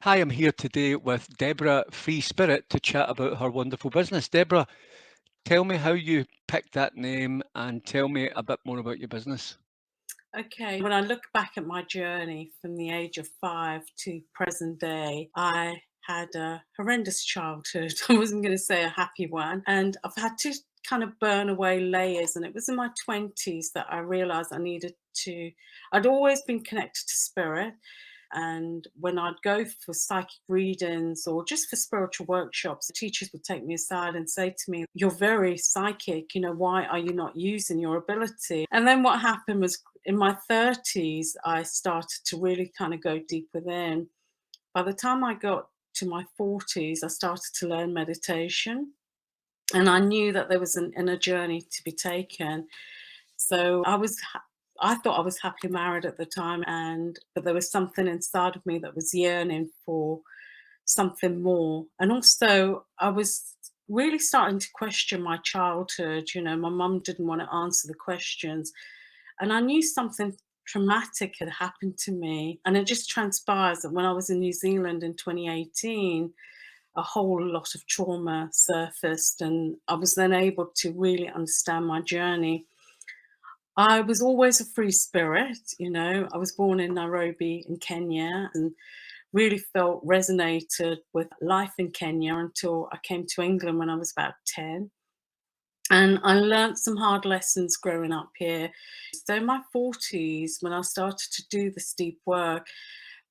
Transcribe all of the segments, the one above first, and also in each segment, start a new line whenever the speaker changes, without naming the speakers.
Hi, I'm here today with Deborah Freespirit to chat about her wonderful business. Deborah, tell me how you picked that name and tell me a bit more about your business.
Okay, when I look back at my journey from the age of 5 to present day, I had a horrendous childhood. I wasn't going to say a happy one. And I've had to kind of burn away layers. And it was in my 20s that I realized I needed to, I'd always been connected to spirit. And when I'd go for psychic readings or just for spiritual workshops, the teachers would take me aside and say to me, "You're very psychic, why are you not using your ability?" And then what happened was in my 30s, I started to really kind of go deep within. By the time I got to my 40s, I started to learn meditation. And I knew that there was an inner journey to be taken. So I thought I was happily married at the time, but there was something inside of me that was yearning for something more. And also, I was really starting to question my childhood. My mum didn't want to answer the questions, and I knew something traumatic had happened to me. And it just transpires that when I was in New Zealand in 2018, a whole lot of trauma surfaced, and I was then able to really understand my journey. I was always a free spirit. I was born in Nairobi in Kenya and really felt resonated with life in Kenya until I came to England when I was about 10. And I learnt some hard lessons growing up here. So in my 40s, when I started to do this deep work,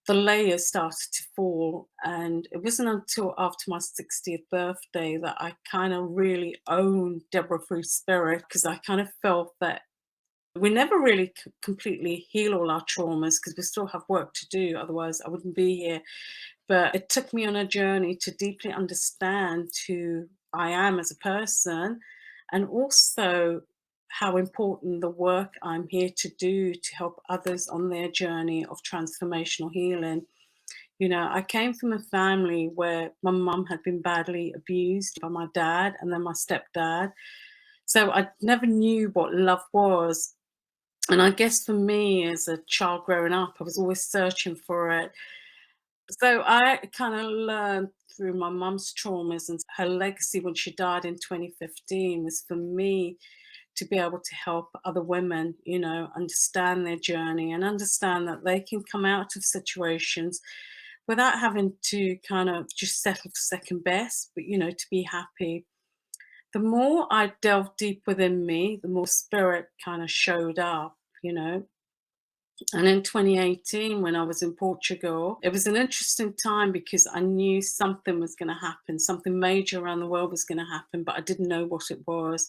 the layers started to fall. And it wasn't until after my 60th birthday that I kind of really owned Deborah Free Spirit, because I kind of felt that we never really completely heal all our traumas because we still have work to do. Otherwise, I wouldn't be here. But it took me on a journey to deeply understand who I am as a person, and also how important the work I'm here to do to help others on their journey of transformational healing. I came from a family where my mum had been badly abused by my dad and then my stepdad. So I never knew what love was. And I guess for me as a child growing up, I was always searching for it. So I kind of learned through my mum's traumas, and her legacy when she died in 2015 was for me to be able to help other women, understand their journey and understand that they can come out of situations without having to kind of just settle for second best, but, to be happy. The more I delved deep within me, the more spirit kind of showed up, you know. And in 2018, when I was in Portugal, it was an interesting time because I knew something was going to happen, something major around the world was going to happen, but I didn't know what it was.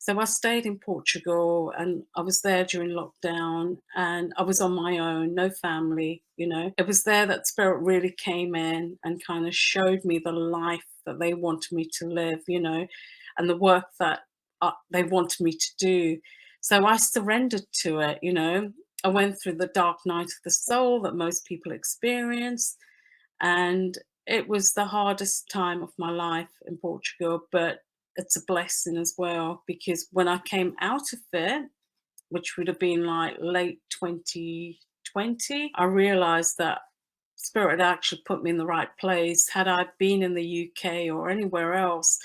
So I stayed in Portugal and I was there during lockdown and I was on my own, no family. It was there that spirit really came in and kind of showed me the life that they wanted me to live, and the work that they wanted me to do. So I surrendered to it. I went through the dark night of the soul that most people experience, and it was the hardest time of my life in Portugal, but it's a blessing as well because when I came out of it, which would have been like late 2020, I realized that spirit had actually put me in the right place. Had I been in the UK or anywhere else,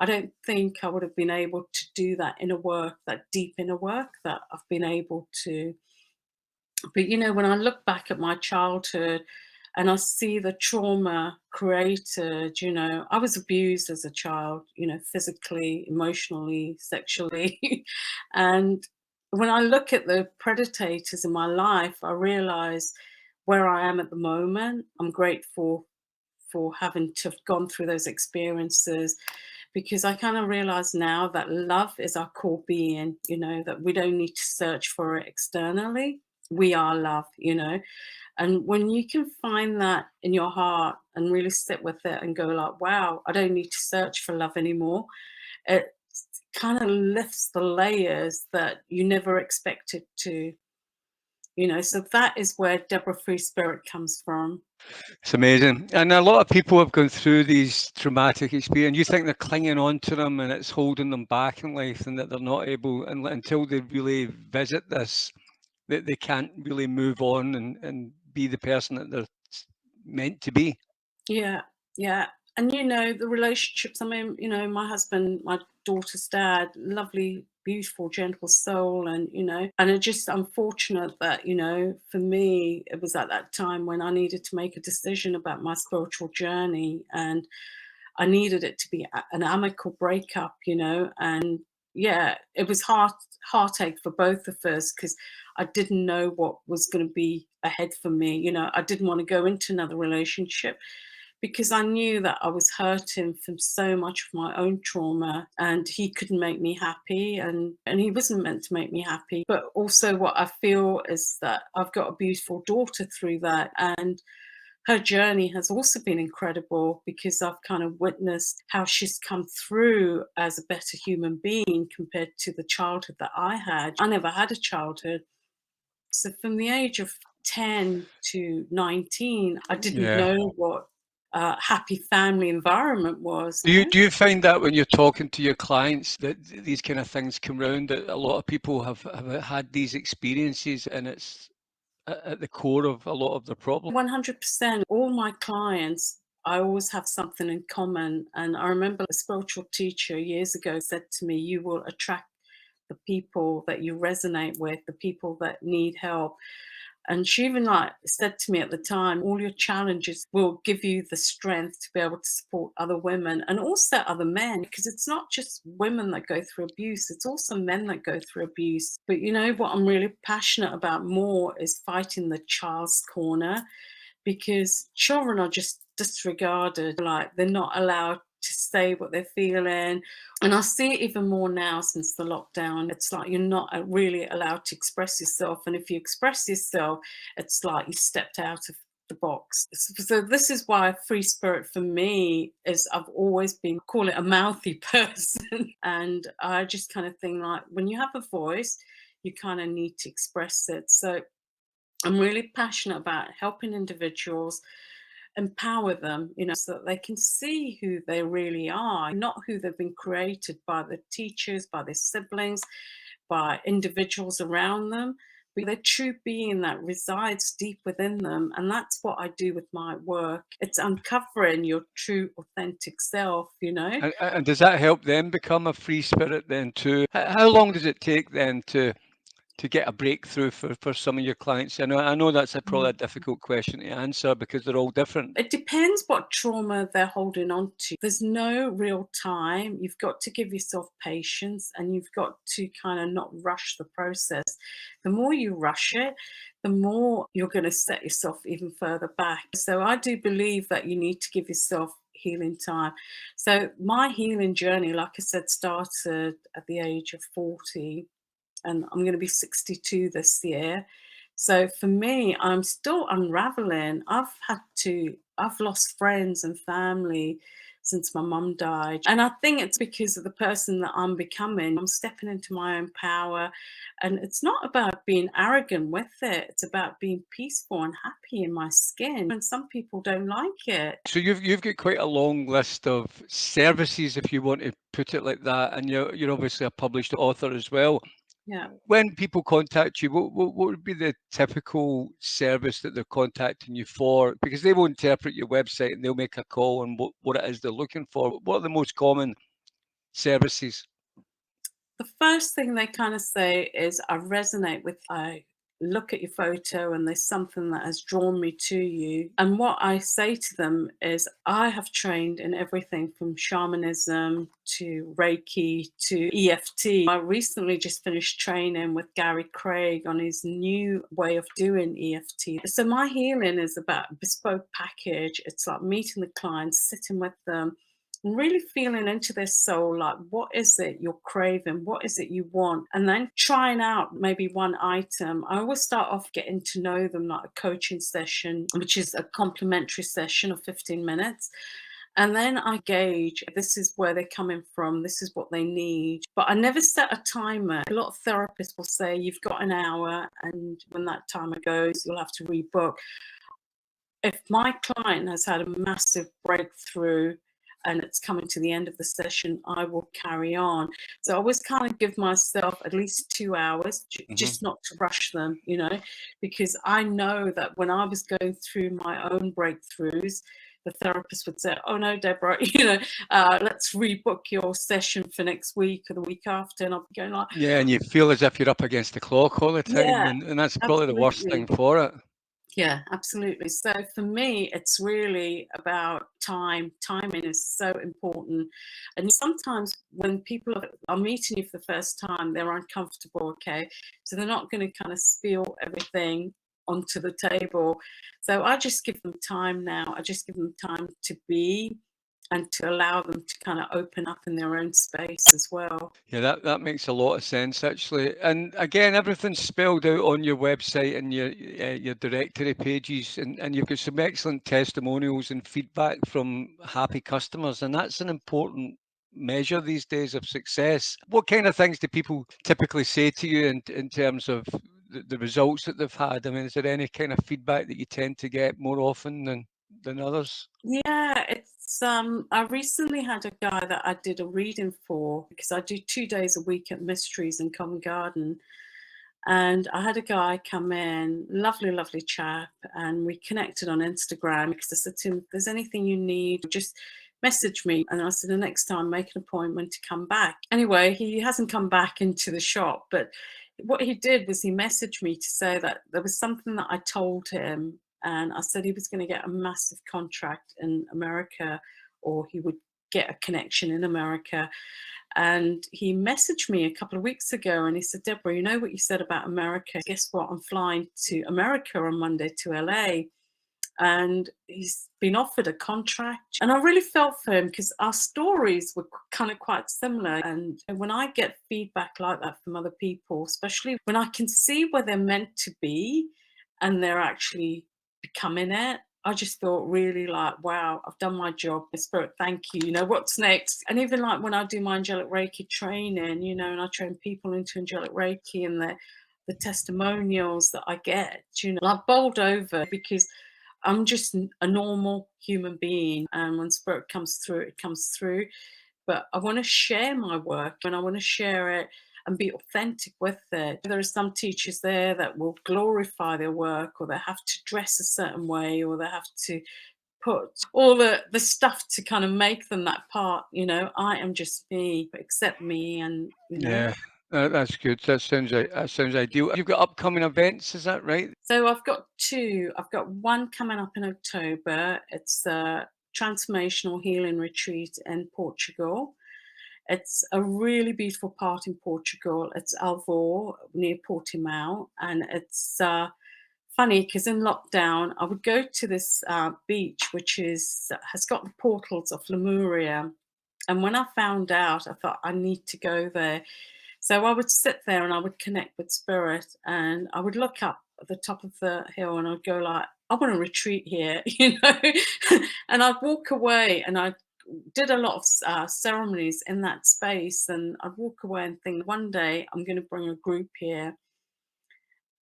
I don't think I would have been able to do that inner work, that deep inner work that I've been able to. But when I look back at my childhood and I see the trauma created, I was abused as a child, physically, emotionally, sexually. And when I look at the predators in my life, I realize where I am at the moment. I'm grateful for having to have gone through those experiences because I kind of realize now that love is our core being, that we don't need to search for it externally. We are love. And when you can find that in your heart and really sit with it and go like, wow, I don't need to search for love anymore. It kind of lifts the layers that you never expected to. So that is where Deborah Free Spirit comes from.
It's amazing. And a lot of people have gone through these traumatic experiences. You think they're clinging on to them and it's holding them back in life and that they're not able, and until they really visit this, that they can't really move on and be the person that they're meant to be.
Yeah, yeah. And the relationships, I mean, my husband, my daughter's dad, lovely, beautiful, gentle soul. And it's just unfortunate that, for me, it was at that time when I needed to make a decision about my spiritual journey. And I needed it to be an amicable breakup, and yeah, it was heartache for both of us because I didn't know what was going to be ahead for me. I didn't want to go into another relationship because I knew that I was hurting from so much of my own trauma, and he couldn't make me happy, and he wasn't meant to make me happy. But also what I feel is that I've got a beautiful daughter through that, and her journey has also been incredible because I've kind of witnessed how she's come through as a better human being compared to the childhood that I had. I never had a childhood. So from the age of 10 to 19, I didn't
Yeah.
know what a happy family environment was.
Do you find that when you're talking to your clients that these kind of things come round, that a lot of people have had these experiences and it's at the core of a lot of the problem?
100%. All my clients, I always have something in common. And I remember a spiritual teacher years ago said to me, you will attract the people that you resonate with, the people that need help. And she even said to me at the time, all your challenges will give you the strength to be able to support other women and also other men, because it's not just women that go through abuse, it's also men that go through abuse. But what I'm really passionate about more is fighting the child's corner, because children are just disregarded, like they're not allowed to say what they're feeling. And I see it even more now since the lockdown. It's like you're not really allowed to express yourself. And if you express yourself, it's like you stepped out of the box. So this is why free spirit for me is I've always been, call it a mouthy person. And I just kind of think like when you have a voice, you kind of need to express it. So I'm really passionate about helping individuals empower them, so that they can see who they really are, not who they've been created by the teachers, by their siblings, by individuals around them, but their true being that resides deep within them. And that's what I do with my work. It's uncovering your true, authentic self.
And does that help them become a free spirit then too? How long does it take then to get a breakthrough for some of your clients? I know that's probably a difficult question to answer because they're all different.
It depends what trauma they're holding on to. There's no real time. You've got to give yourself patience, and you've got to kind of not rush the process. The more you rush it, the more you're going to set yourself even further back. So I do believe that you need to give yourself healing time. So my healing journey, like I said, started at the age of 40, and I'm going to be 62 this year. So for me, I'm still unraveling. I've lost friends and family since my mum died. And I think it's because of the person that I'm becoming. I'm stepping into my own power. And it's not about being arrogant with it. It's about being peaceful and happy in my skin. And some people don't like it.
So you've got quite a long list of services, if you want to put it like that, and you're obviously a published author as well.
Yeah.
When people contact you, what would be the typical service that they're contacting you for? Because they will interpret your website and they'll make a call on what it is they're looking for. What are the most common services?
The first thing they kind of say is, I resonate with, I look at your photo and there's something that has drawn me to you. And what I say to them is, I have trained in everything from shamanism to Reiki to EFT. I recently just finished training with Gary Craig on his new way of doing EFT. So my healing is about a bespoke package. It's like meeting the clients, sitting with them, and really feeling into their soul, like what is it you're craving, what is it you want, and then trying out maybe one item. I always start off getting to know them, like a coaching session, which is a complimentary session of 15 minutes. And then I gauge, this is where they're coming from, this is what they need. But I never set a timer. A lot of therapists will say, you've got an hour, and when that timer goes, you'll have to rebook. If my client has had a massive breakthrough, and it's coming to the end of the session, I will carry on. So I always kind of give myself at least 2 hours, just not to rush them, you know, because I know that when I was going through my own breakthroughs, the therapist would say, "Oh no, Deborah, you know, let's rebook your session for next week or the week after." And I'll be going like,
yeah, and you feel as if you're up against the clock all the time,
yeah,
and that's probably the worst
absolutely.
thing for it.
Yeah, absolutely. So for me, it's really about time. Timing is so important. And sometimes when people are meeting you for the first time, they're uncomfortable, okay? So they're not going to kind of spill everything onto the table. So I just give them time now. I just give them time to be and to allow them to kind of open up in their own space as well.
Yeah, that makes a lot of sense actually. And again, everything's spelled out on your website and your directory pages, and you've got some excellent testimonials and feedback from happy customers, and that's an important measure these days of success. What kind of things do people typically say to you in terms of the results that they've had? I mean, is there any kind of feedback that you tend to get more often than others?
Yeah, it's I recently had a guy that I did a reading for because I do 2 days a week at Mysteries in Covent Garden. And I had a guy come in, lovely, lovely chap, and we connected on Instagram because I said to him, if there's anything you need, just message me. And I said, the next time, make an appointment to come back. Anyway, he hasn't come back into the shop, but what he did was he messaged me to say that there was something that I told him, and I said he was going to get a massive contract in America, or he would get a connection in America. And he messaged me a couple of weeks ago and he said, Deborah, you know what you said about America? Guess what? I'm flying to America on Monday to LA. And he's been offered a contract. And I really felt for him because our stories were kind of quite similar. And when I get feedback like that from other people, especially when I can see where they're meant to be and they're actually becoming it, I just thought really like, wow, I've done my job. Spirit, thank you. You know, what's next? And even like when I do my angelic Reiki training, you know, and I train people into angelic Reiki and the testimonials that I get, you know, I've bowled over because I'm just a normal human being. And when spirit comes through, it comes through. But I want to share my work and I want to share it and be authentic with it. There are some teachers there that will glorify their work, or they have to dress a certain way, or they have to put all the stuff to kind of make them that part. You know, I am just me, accept me, and you know.
Yeah, that's good. That sounds ideal. You've got upcoming events, is that right?
So I've got two. I've got one coming up in October. It's a transformational healing retreat in Portugal. It's a really beautiful part in Portugal. It's Alvor near Portimao, and it's funny because in lockdown I would go to this beach which has got the portals of Lemuria, and when I found out, I thought I need to go there. So I would sit there and I would connect with spirit, and I would look up at the top of the hill and I'd go like, I want to retreat here, you know, and I'd walk away and I did a lot of ceremonies in that space, and I'd walk away and think one day I'm going to bring a group here.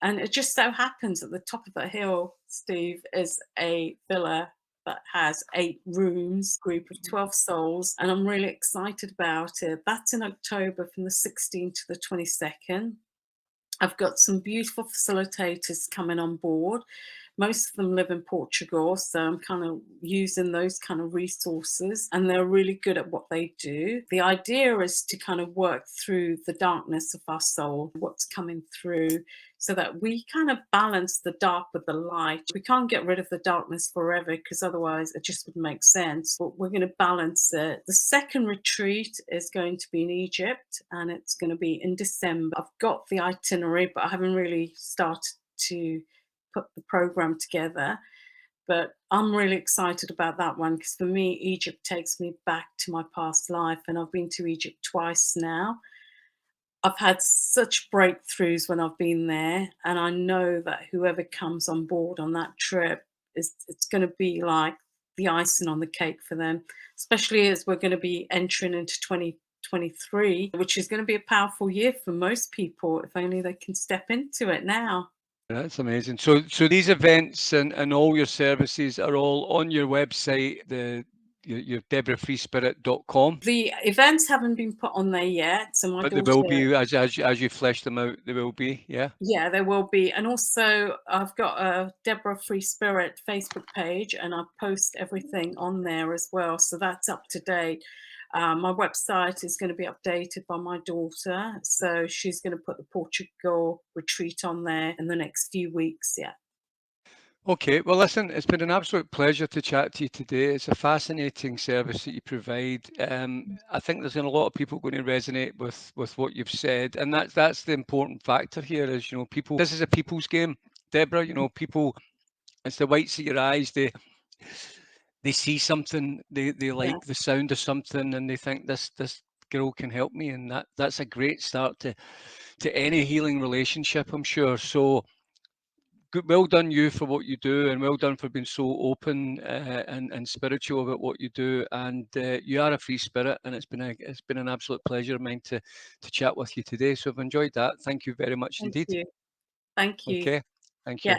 And it just so happens at the top of the hill, Steve, is a villa that has 8 rooms, group of 12 souls, and I'm really excited about it. That's in October from the 16th to the 22nd. I've got some beautiful facilitators coming on board. Most of them live in Portugal, so I'm kind of using those kind of resources, and they're really good at what they do. The idea is to kind of work through the darkness of our soul, what's coming through, so that we kind of balance the dark with the light. We can't get rid of the darkness forever because otherwise it just wouldn't make sense, but we're going to balance it. The second retreat is going to be in Egypt, and it's going to be in December. I've got the itinerary, but I haven't really started to put the program together. But I'm really excited about that one because for me, Egypt takes me back to my past life, and I've been to Egypt twice now. I've had such breakthroughs when I've been there, and I know that whoever comes on board on that trip it's going to be like the icing on the cake for them, especially as we're going to be entering into 2023, which is going to be a powerful year for most people if only they can step into it now.
That's amazing. So these events and all your services are all on your website. your DeborahFreespirit.com.
The events haven't been put on there yet, so my
But
daughter.
there will be, as you flesh them out, there will be, yeah?
Yeah, there will be. And also, I've got a Deborah Freespirit Facebook page, and I post everything on there as well. So that's up to date. My website is going to be updated by my daughter. So she's going to put the Portugal retreat on there in the next few weeks. Yeah.
Okay, well, listen, it's been an absolute pleasure to chat to you today. It's a fascinating service that you provide. I think there's a lot of people going to resonate with what you've said, and that's the important factor here. Is people. This is a people's game, Deborah. People. It's the whites of your eyes. They see something. They
Yeah.
like the sound of something, and they think this girl can help me, and that's a great start to any healing relationship, I'm sure. So. Well done you for what you do, and well done for being so open and spiritual about what you do. And you are a free spirit, and it's been an absolute pleasure of mine to chat with you today. So I've enjoyed that. Thank you very much
Thank
indeed.
you. Thank you.
Okay, thank
Yeah.
you.